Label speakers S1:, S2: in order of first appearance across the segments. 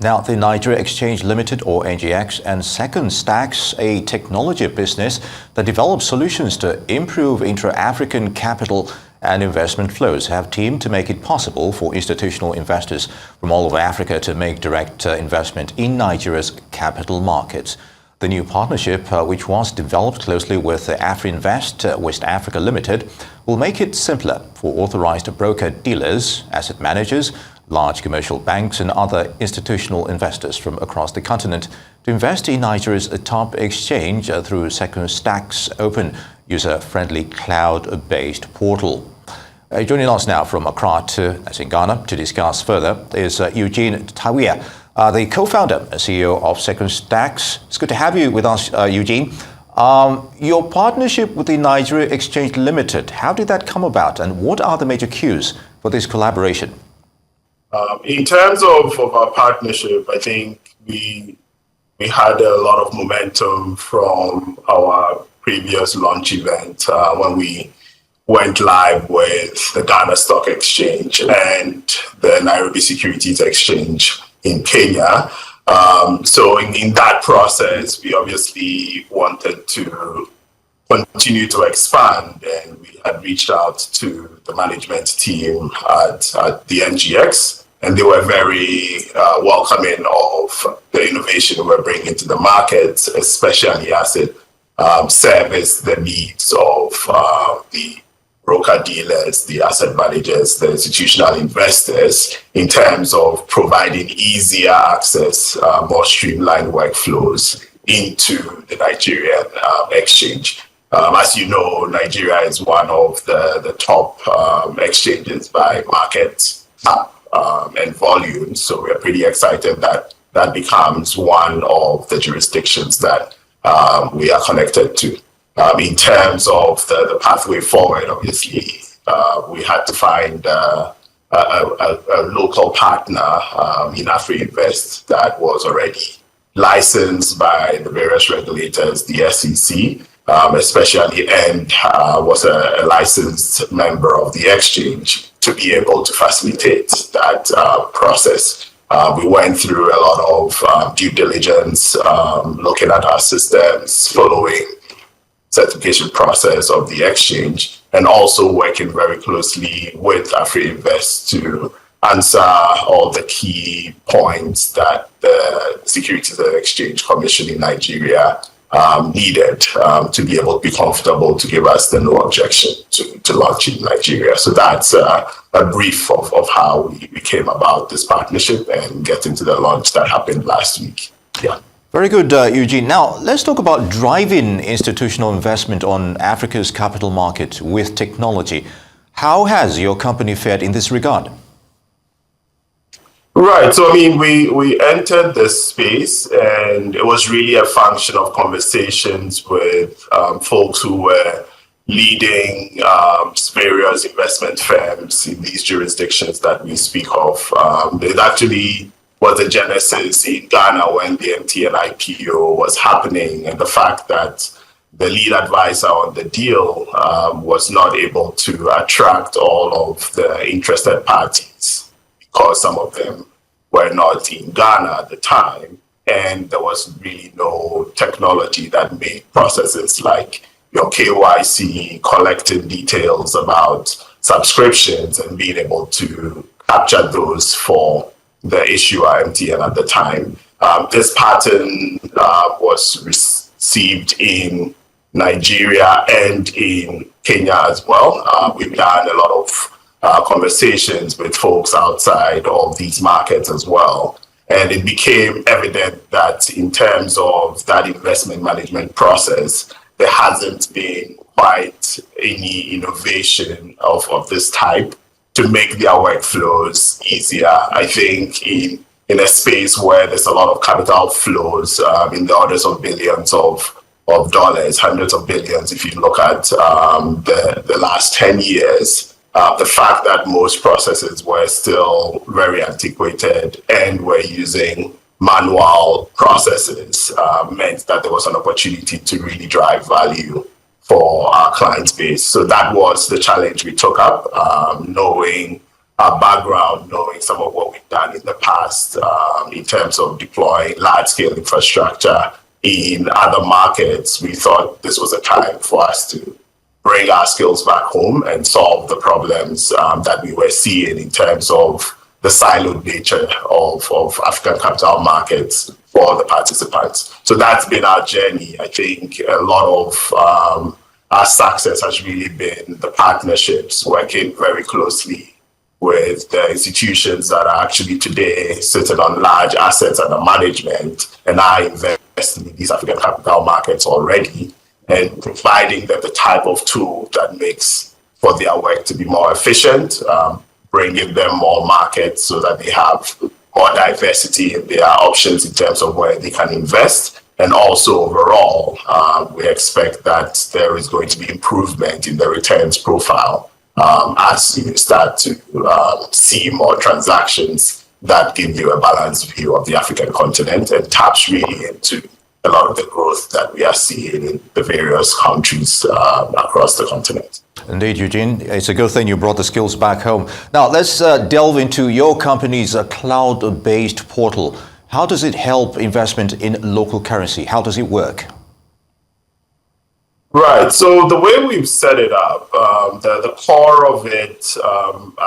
S1: Now, the Nigeria Exchange Limited, or NGX, and Second Stacks, a technology business that develops solutions to improve intra-African capital and investment flows, have teamed to make it possible for institutional investors from all over Africa to make direct investment in Nigeria's capital markets. The new partnership, which was developed closely with AfriInvest West Africa Limited, will make it simpler for authorized broker-dealers, asset managers, large commercial banks and other institutional investors from across the continent to invest in Nigeria's top exchange through Second Stacks' open, user-friendly, cloud-based portal. Joining us now from Accra that's in Ghana to discuss further is Eugene Tawiah, the co-founder and CEO of Second Stacks. It's good to have you with us, Eugene. Your partnership with the Nigeria Exchange Limited, how did that come about and what are the major cues for this collaboration?
S2: In terms of our partnership, I think we had a lot of momentum from our previous launch event when we went live with the Ghana Stock Exchange and the Nairobi Securities Exchange in Kenya. So in that process, we obviously wanted to continue to expand, and we had reached out to the management team at the NGX, and they were very welcoming of the innovation we're bringing to the market, especially as it serviced the needs of the broker-dealers, the asset managers, the institutional investors, in terms of providing easier access, more streamlined workflows into the Nigerian exchange. As you know, Nigeria is one of the top exchanges by market cap and volume. So we're pretty excited that that becomes one of the jurisdictions that we are connected to. In terms of the pathway forward, obviously, we had to find a local partner in AfriInvest that was already licensed by the various regulators, the SEC, especially, and was a licensed member of the exchange to be able to facilitate that process. We went through a lot of due diligence, looking at our systems, following certification process of the exchange, and also working very closely with AfriInvest to answer all the key points that the Securities and Exchange Commission in Nigeria needed to be able to be comfortable to give us the no objection to launch in Nigeria. So that's a brief of how we came about this partnership and getting to the launch that happened last week. Yeah.
S1: Very good, Eugene. Now, let's talk about driving institutional investment on Africa's capital market with technology. How has your company fared in this regard?
S2: Right. So, I mean, we entered this space, and it was really a function of conversations with folks who were leading various investment firms in these jurisdictions that we speak of. It actually was the genesis in Ghana when the MTN IPO was happening, and the fact that the lead advisor on the deal was not able to attract all of the interested parties because some of them were not in Ghana at the time, and there was really no technology that made processes like your KYC, collecting details about subscriptions and being able to capture those for the issuer MTN at the time. This pattern was received in Nigeria and in Kenya as well. We've done a lot of conversations with folks outside of these markets as well. And it became evident that in terms of that investment management process, there hasn't been quite any innovation of this type to make their workflows easier. I think in a space where there's a lot of capital flows in the orders of billions of dollars, hundreds of billions, if you look at the last 10 years, the fact that most processes were still very antiquated and were using manual processes meant that there was an opportunity to really drive value for our client base. So that was the challenge we took up, knowing our background, knowing some of what we've done in the past in terms of deploying large-scale infrastructure in other markets, we thought this was a time for us to bring our skills back home and solve the problems that we were seeing in terms of the siloed nature of African capital markets for the participants. So that's been our journey. I think a lot of our success has really been the partnerships, working very closely with the institutions that are actually today sitting on large assets under management and are investing in these African capital markets already, and providing them the type of tool that makes for their work to be more efficient, bringing them more markets so that they have more diversity in their options in terms of where they can invest. And also overall, we expect that there is going to be improvement in the returns profile as you start to see more transactions that give you a balanced view of the African continent and taps really into a lot of the growth that we are seeing in the various countries across the continent.
S1: Indeed, Eugene, it's a good thing you brought the skills back home. Now, let's delve into your company's cloud-based portal. How does it help investment in local currency? How does it work?
S2: Right. So the way we've set it up, the core of it,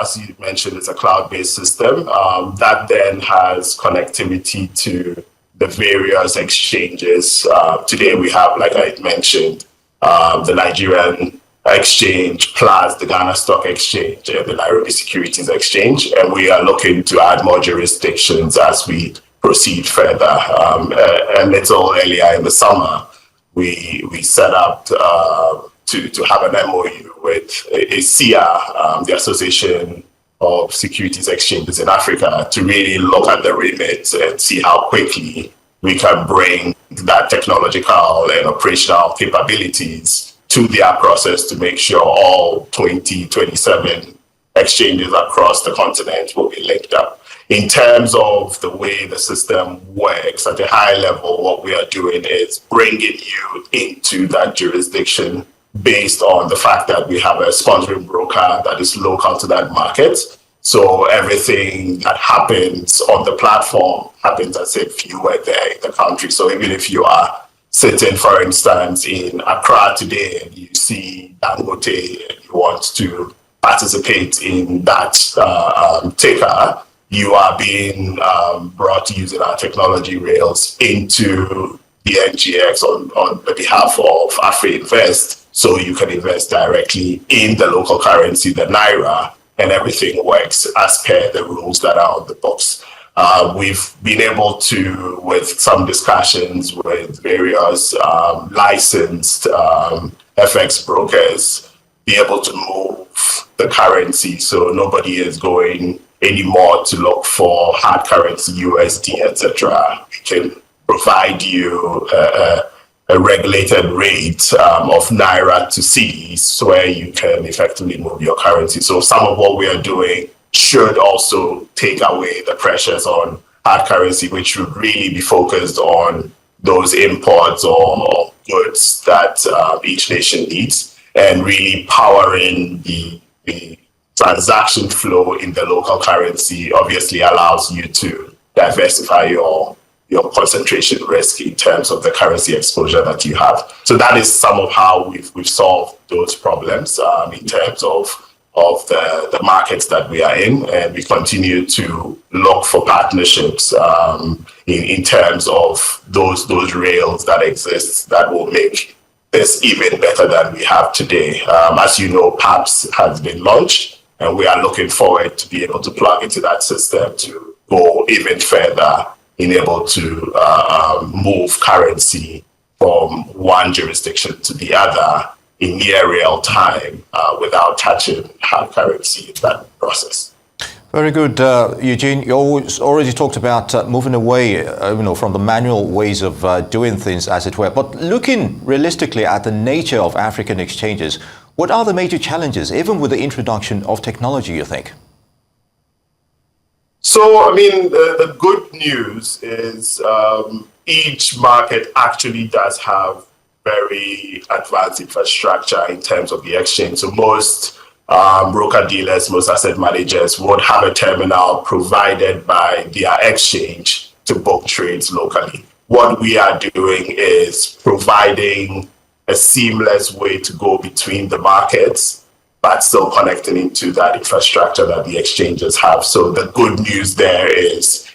S2: as you mentioned, is a cloud-based system that then has connectivity to the various exchanges. Today we have, like I mentioned, the Nigerian exchange plus the Ghana Stock Exchange and the Nairobi Securities Exchange, and we are looking to add more jurisdictions as we proceed further. A little earlier in the summer, we set up to have an MOU with ASEA, the Association of Securities Exchanges in Africa, to really look at the remit and see how quickly we can bring that technological and operational capabilities to their process to make sure all 27 exchanges across the continent will be linked up. In terms of the way the system works, at a high level, what we are doing is bringing you into that jurisdiction based on the fact that we have a sponsoring broker that is local to that market. So everything that happens on the platform happens as if you were there in the country. So even if you are sitting, for instance, in Accra today and you see Dangote and you want to participate in that ticker, you are being brought using our technology rails into the NGX on the behalf of AfriInvest, so you can invest directly in the local currency, the Naira, and everything works as per the rules that are on the books. We've been able to, with some discussions with various licensed FX brokers, be able to move the currency, so nobody is going anymore to look for hard currency, USD, etc. We can provide you a regulated rate of Naira to cedis where you can effectively move your currency. So some of what we are doing should also take away the pressures on hard currency, which would really be focused on those imports or goods that each nation needs, and really powering the transaction flow in the local currency obviously allows you to diversify your concentration risk in terms of the currency exposure that you have. So that is some of how we've solved those problems in terms of the markets that we are in, and we continue to look for partnerships in terms of those rails that exist that will make this even better than we have today. As you know, PAPS has been launched, and we are looking forward to be able to plug into that system to go even further in able to move currency from one jurisdiction to the other in near real time without touching hard currency in that process.
S1: Very good, Eugene. You already talked about moving away, from the manual ways of doing things, as it were. But looking realistically at the nature of African exchanges, what are the major challenges, even with the introduction of technology, you think?
S2: So, I mean, the good news is each market actually does have very advanced infrastructure in terms of the exchange. So most broker-dealers, most asset managers would have a terminal provided by their exchange to book trades locally. What we are doing is providing a seamless way to go between the markets, but still connecting into that infrastructure that the exchanges have. So the good news there is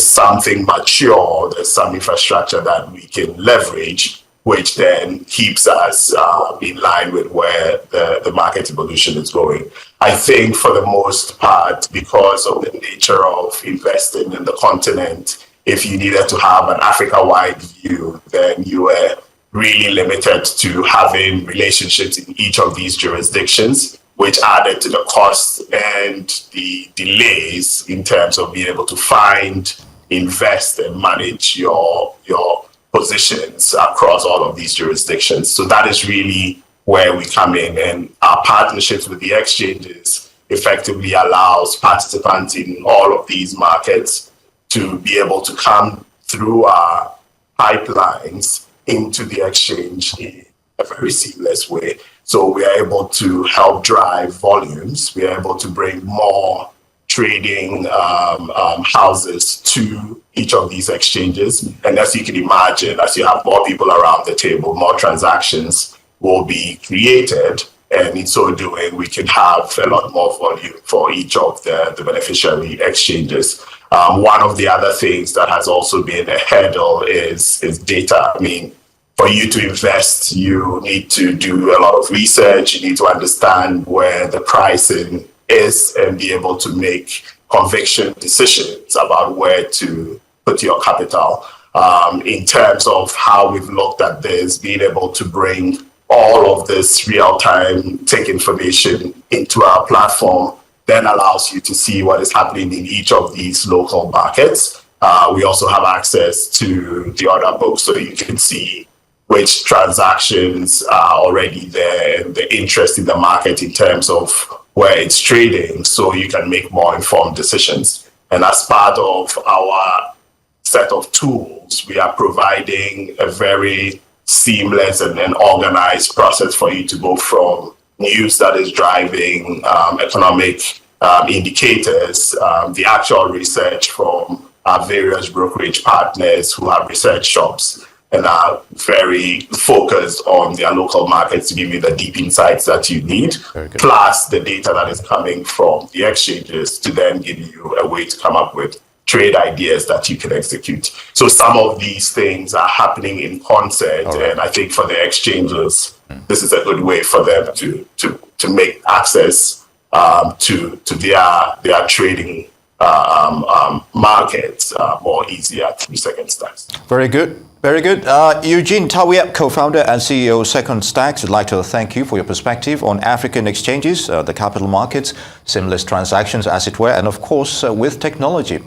S2: something mature, there's some infrastructure that we can leverage, which then keeps us in line with where the market evolution is going. I think for the most part, because of the nature of investing in the continent, if you needed to have an Africa-wide view, then you were really limited to having relationships in each of these jurisdictions, which added to the cost and the delays in terms of being able to find, invest, and manage your positions across all of these jurisdictions. So that is really where we come in, and our partnerships with the exchanges effectively allows participants in all of these markets to be able to come through our pipelines into the exchange in a very seamless way. So we are able to help drive volumes. We are able to bring more trading houses to each of these exchanges. And as you can imagine, as you have more people around the table, more transactions will be created. And in so doing, we can have a lot more volume for each of the beneficiary exchanges. One of the other things that has also been a hurdle is data. I mean, for you to invest, you need to do a lot of research. You need to understand where the pricing is and be able to make conviction decisions about where to put your capital. In terms of how we've looked at this, being able to bring all of this real-time tech information into our platform then allows you to see what is happening in each of these local markets. We also have access to the order book, so you can see which transactions are already there and the interest in the market in terms of where it's trading, so you can make more informed decisions. And as part of our set of tools, we are providing a very seamless and organized process for you to go from news that is driving economic indicators, the actual research from our various brokerage partners who have research shops and are very focused on their local markets to give you the deep insights that you need, plus the data that is coming from the exchanges to then give you a way to come up with trade ideas that you can execute. So some of these things are happening in concert, and I think for the exchanges, this is a good way for them to make access to their trading markets more easier through Second Stacks.
S1: Very good. Very good. Eugene, Tawiah, co-founder and CEO of Second Stacks, I'd like to thank you for your perspective on African exchanges, the capital markets, seamless transactions as it were, and of course with technology.